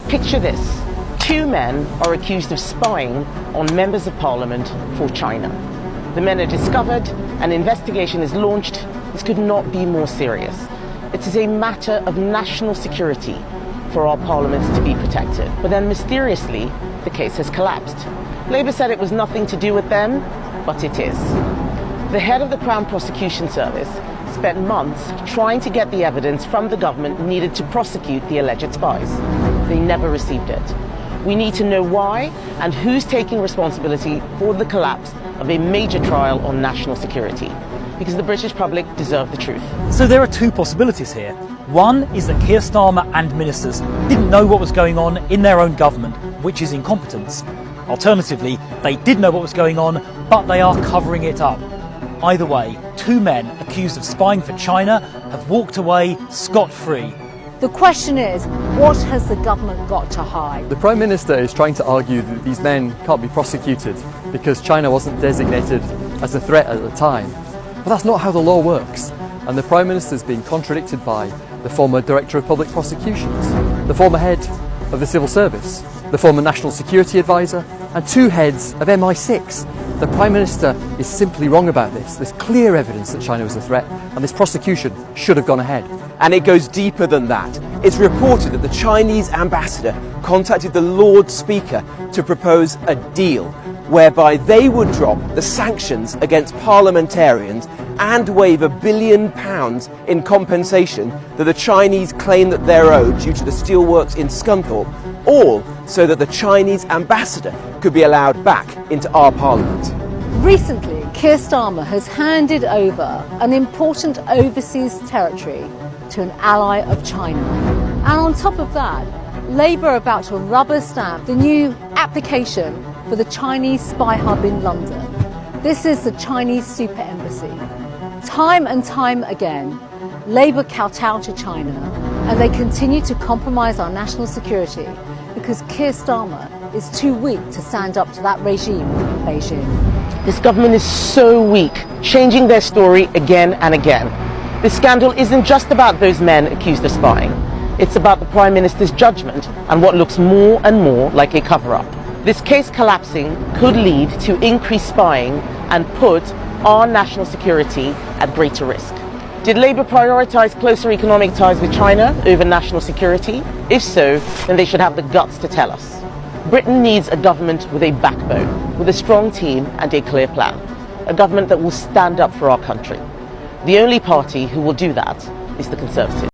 Picture this. Two men are accused of spying on members of parliament for China. The men are discovered, an investigation is launched. This could not be more serious. It is a matter of national security for our parliament to be protected. But then mysteriously, the case has collapsed. Labour said it was nothing to do with them, but it is. The head of the Crown Prosecution Service spent months trying to get the evidence from the government needed to prosecute the alleged spies. They never received it. We need to know why and who's taking responsibility for the collapse of a major trial on national security, because the British public deserve the truth. So there are two possibilities here. One is that Keir Starmer and ministers didn't know what was going on in their own government, which is incompetence. Alternatively, they did know what was going on, but they are covering it up. Either way, two men accused of spying for China have walked away scot-free. The question is, what has the government got to hide? The Prime Minister is trying to argue that these men can't be prosecuted because China wasn't designated as a threat at the time. But that's not how the law works. And the Prime Minister is being contradicted by the former Director of Public Prosecutions, the former head of the Civil Service, the former National Security Advisor, and two heads of MI6. The Prime Minister is simply wrong about this. There's clear evidence that China was a threat, and this prosecution should have gone ahead. And it goes deeper than that. It's reported that the Chinese ambassador contacted the Lord Speaker to propose a deal whereby they would drop the sanctions against parliamentarians and waive £1 billion in compensation that the Chinese claim that they're owed due to the steelworks in Scunthorpe, all so that the Chinese ambassador could be allowed back into our parliament. Recently, Keir Starmer has handed over an important overseas territory to an ally of China. And on top of that, Labour are about to rubber stamp the new application for the Chinese spy hub in London. This is the Chinese super embassy. Time and time again, Labour kowtow to China, and they continue to compromise our national security because Keir Starmer is too weak to stand up to that regime in Beijing. This government is so weak, changing their story again and again. This scandal isn't just about those men accused of spying. It's about the Prime Minister's judgment and what looks more and more like a cover-up. This case collapsing could lead to increased spying and put our national security at greater risk. Did Labour prioritise closer economic ties with China over national security? If so, then they should have the guts to tell us. Britain needs a government with a backbone, with a strong team and a clear plan. A government that will stand up for our country. The only party who will do that is the Conservatives.